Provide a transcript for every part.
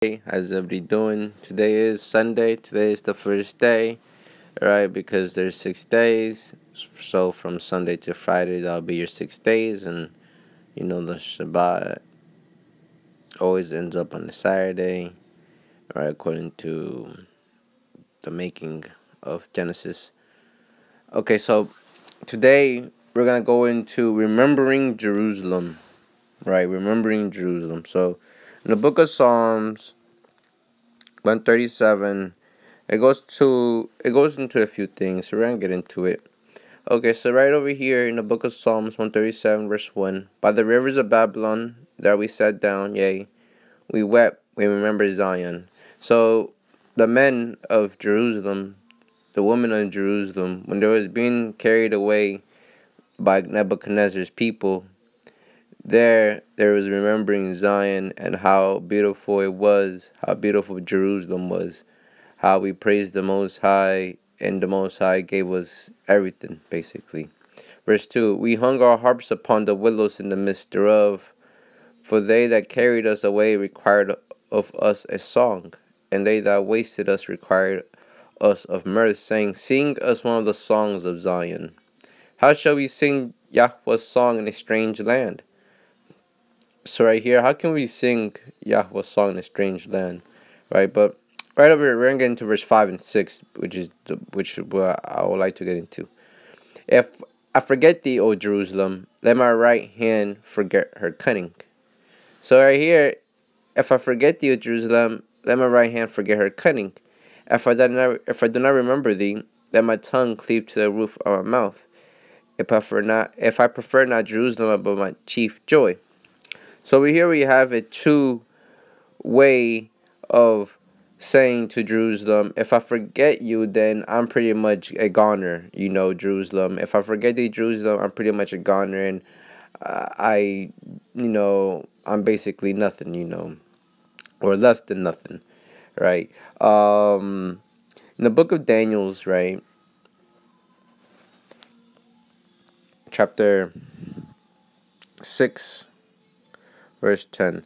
How's everybody doing? Today is Sunday. Today is the first day, right? Because there's 6 days. So from Sunday to Friday, that'll be your 6 days. And, the Shabbat always ends up on the Saturday, right? According to the making of Genesis. Okay, so today we're going to go into remembering Jerusalem, right? Remembering Jerusalem. So in the book of Psalms, 137, it goes into a few things, so we're gonna get into it. Okay, so right over here in the book of Psalms 137 verse 1, by the rivers of Babylon there we sat down, yea, we wept, we remember Zion. So the men of Jerusalem, the women of Jerusalem, when they was being carried away by Nebuchadnezzar's people, there was remembering Zion and how beautiful it was, how beautiful Jerusalem was, how we praised the Most High, and the Most High gave us everything, basically. Verse 2, we hung our harps upon the willows in the midst thereof, for they that carried us away required of us a song, and they that wasted us required us of mirth, saying, sing us one of the songs of Zion. How shall we sing Yahweh's song in a strange land? So right here, how can we sing Yahweh's song in a strange land? Right, but right over here, we're gonna get into verse 5 and 6, which what I would like to get into. If I forget thee, O Jerusalem, let my right hand forget her cunning. So right here, if I forget thee, O Jerusalem, let my right hand forget her cunning. If I do not remember thee, let my tongue cleave to the roof of my mouth. If I prefer not Jerusalem above my chief joy. So here we have a two-way of saying to Jerusalem, if I forget you, then I'm pretty much a goner, Jerusalem. If I forget thee, Jerusalem, I'm pretty much a goner, and I'm basically nothing, or less than nothing, right? In the book of Daniel's, right, chapter 6, verse 10.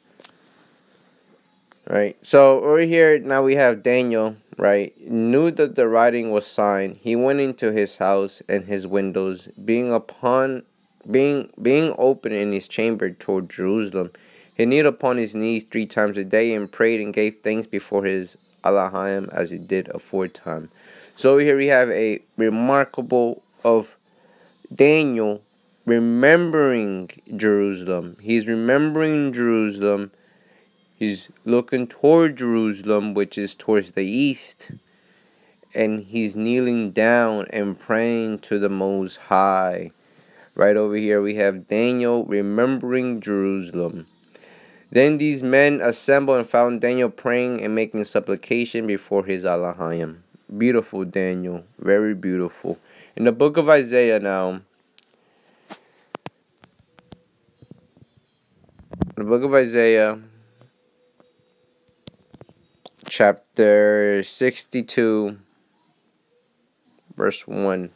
Right. So over here now we have Daniel, right? Knew that the writing was signed. He went into his house and his windows, being open in his chamber toward Jerusalem. He kneeled upon his knees 3 times a day and prayed and gave thanks before his Elohim as he did aforetime. So here we have a remarkable of Daniel remembering Jerusalem. He's remembering Jerusalem. He's looking toward Jerusalem, which is towards the east, and he's kneeling down and praying to the Most High. Right over here we have Daniel remembering Jerusalem. Then these men assembled and found Daniel praying and making supplication before his Elohim. Beautiful Daniel, very beautiful. In the book of Isaiah now, chapter 62, verse 1.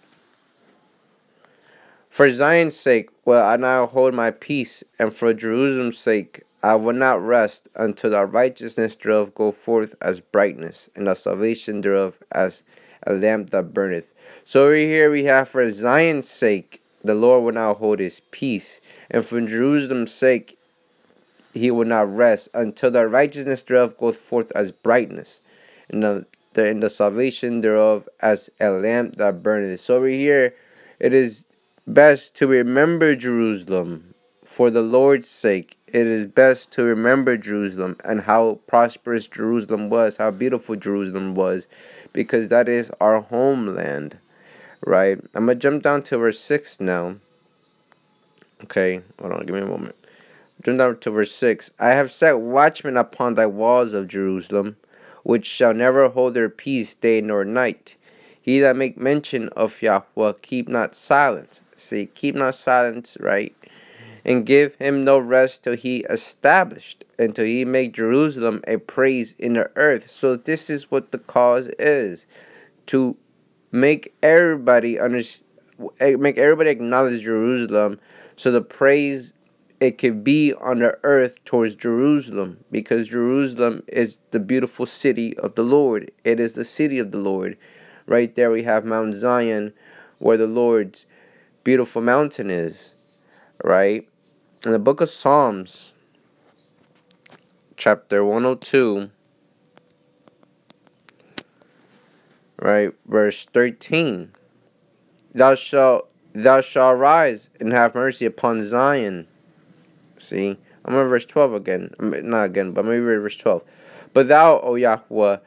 For Zion's sake will I now hold my peace, and for Jerusalem's sake I will not rest, until the righteousness thereof go forth as brightness, and the salvation thereof as a lamp that burneth. So over here we have, for Zion's sake the Lord will now hold his peace, and for Jerusalem's sake he will not rest, until the righteousness thereof goeth forth as brightness, and the salvation thereof as a lamp that burneth. So over here, it is best to remember Jerusalem for the Lord's sake. It is best to remember Jerusalem and how prosperous Jerusalem was, how beautiful Jerusalem was, because that is our homeland, right? I'm going to jump down to verse 6 now. Okay, hold on, give me a moment. Jump down to verse 6. I have set watchmen upon thy walls of Jerusalem, which shall never hold their peace day nor night. He that make mention of Yahweh, keep not silence. See, keep not silence, right? And give him no rest till he established, until he make Jerusalem a praise in the earth. So this is what the cause is, to make everybody acknowledge Jerusalem, so the praise it could be on the earth towards Jerusalem, because Jerusalem is the beautiful city of the Lord. It is the city of the Lord. Right there we have Mount Zion, where the Lord's beautiful mountain is. Right? In the book of Psalms, chapter 102, right, verse 13. Thou shalt rise and have mercy upon Zion. See, I'm on verse 12 again. Not again, but maybe verse 12. But thou, O Yahweh,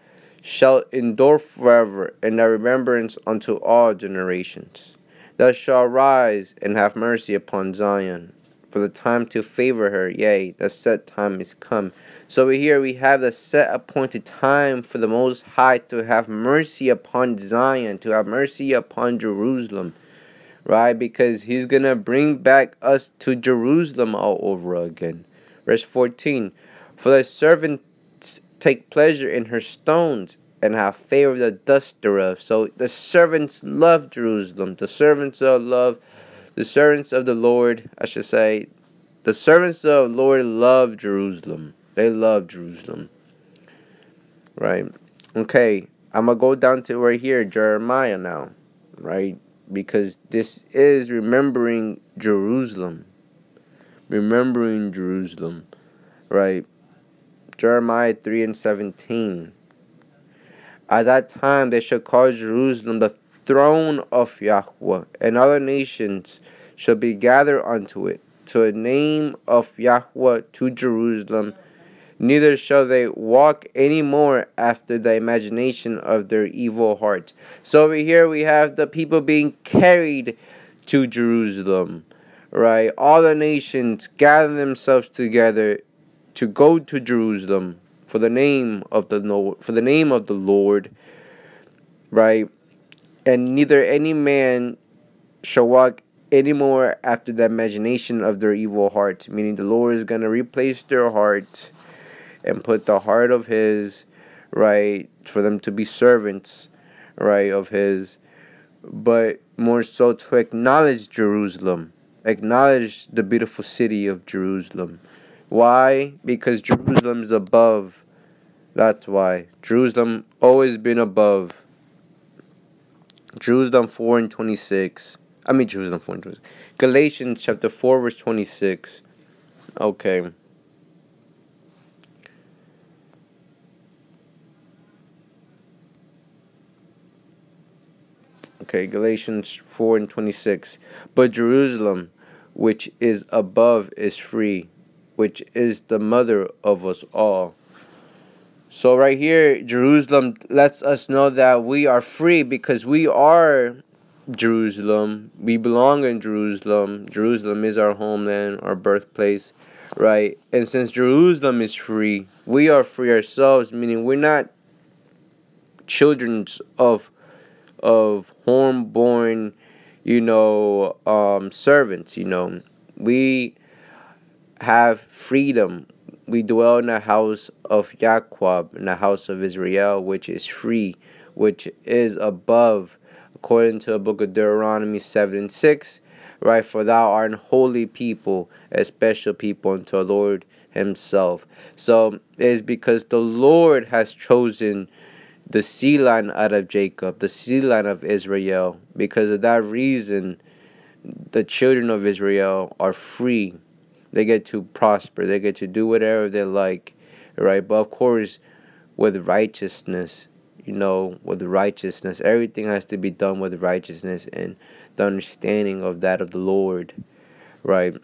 shalt endure forever, and thy remembrance unto all generations. Thou shalt rise and have mercy upon Zion, for the time to favor her, yea, the set time is come. So over here we have the set appointed time for the Most High to have mercy upon Zion, to have mercy upon Jerusalem. Right? Because he's going to bring back us to Jerusalem all over again. Verse 14. For thy servants take pleasure in her stones, and have favor of the dust thereof. So the servants love Jerusalem. The servants of the Lord, I should say, the servants of the Lord love Jerusalem. They love Jerusalem. Right? Okay. I'm going to go down to right here, Jeremiah now. Right? Because this is remembering Jerusalem. Remembering Jerusalem. Right? Jeremiah 3:17. At that time they shall call Jerusalem the throne of Yahweh, and other nations shall be gathered unto it. To a name of Yahweh to Jerusalem, neither shall they walk any more after the imagination of their evil heart. So over here we have the people being carried to Jerusalem, right? All the nations gather themselves together to go to Jerusalem for the name of the Lord, right? And neither any man shall walk anymore after the imagination of their evil hearts, meaning the Lord is going to replace their hearts and put the heart of his, right, for them to be servants, right, of his, but more so to acknowledge Jerusalem, acknowledge the beautiful city of Jerusalem. Why? Because Jerusalem is above. That's why. Jerusalem always been above. Jerusalem 4:26. Jerusalem 4:26. Galatians chapter 4 verse 26. Okay. Okay, Galatians 4:26. But Jerusalem, which is above, is free, which is the mother of us all. So right here, Jerusalem lets us know that we are free because we are Jerusalem. We belong in Jerusalem. Jerusalem is our homeland, our birthplace, right? And since Jerusalem is free, we are free ourselves, meaning we're not children of home-born, servants. We have freedom. We dwell in the house of Jacob, in the house of Israel, which is free, which is above, according to the book of Deuteronomy 7:6, right? For thou art an holy people, a special people unto the Lord himself. So it is because the Lord has chosen the seed line out of Jacob, the seed line of Israel. Because of that reason, the children of Israel are free. They get to prosper. They get to do whatever they like, right? But of course, with righteousness, with righteousness, everything has to be done with righteousness and the understanding of that of the Lord, right?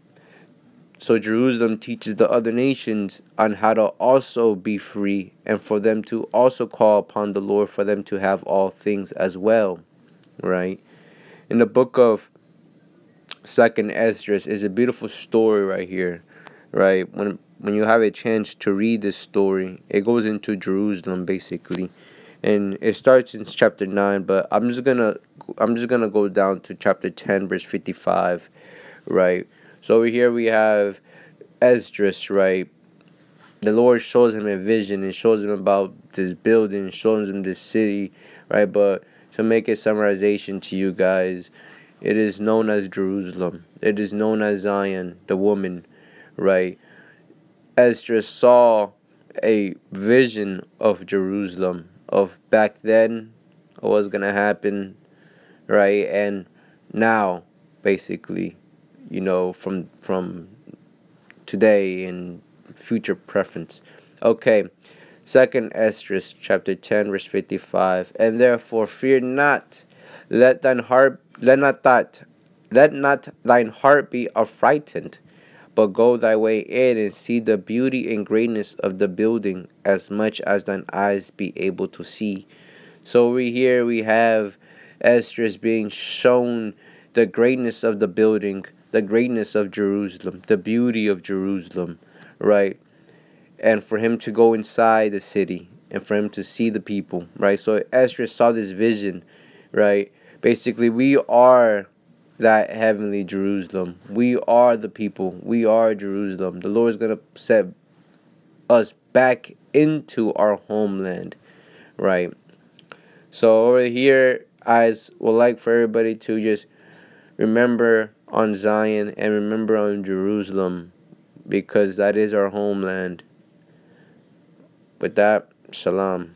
So Jerusalem teaches the other nations on how to also be free and for them to also call upon the Lord, for them to have all things as well, right? In the book of Second Esdras is a beautiful story right here, right? When you have a chance to read this story, it goes into Jerusalem basically, and it starts in chapter 9. But I'm just gonna go down to chapter 10, verse 55, right? So over here we have Esdras, right? The Lord shows him a vision and shows him about this building, shows him this city, right? But to make a summarization to you guys, it is known as Jerusalem. It is known as Zion, the woman, right? Esdras saw a vision of Jerusalem, of back then, what was going to happen, right? And now, basically, from today and future preference. Okay, second Esdras chapter 10 verse 55. And therefore fear not, let thine heart let not thine heart be affrighted, but go thy way in and see the beauty and greatness of the building as much as thine eyes be able to see. So we have Esdras being shown the greatness of the building, the greatness of Jerusalem, the beauty of Jerusalem, right? And for him to go inside the city and for him to see the people, right? So Esdras saw this vision, right? Basically, we are that heavenly Jerusalem. We are the people. We are Jerusalem. The Lord is going to set us back into our homeland, right? So over here, I would like for everybody to just remember on Zion and remember on Jerusalem, because that is our homeland. With that, shalom.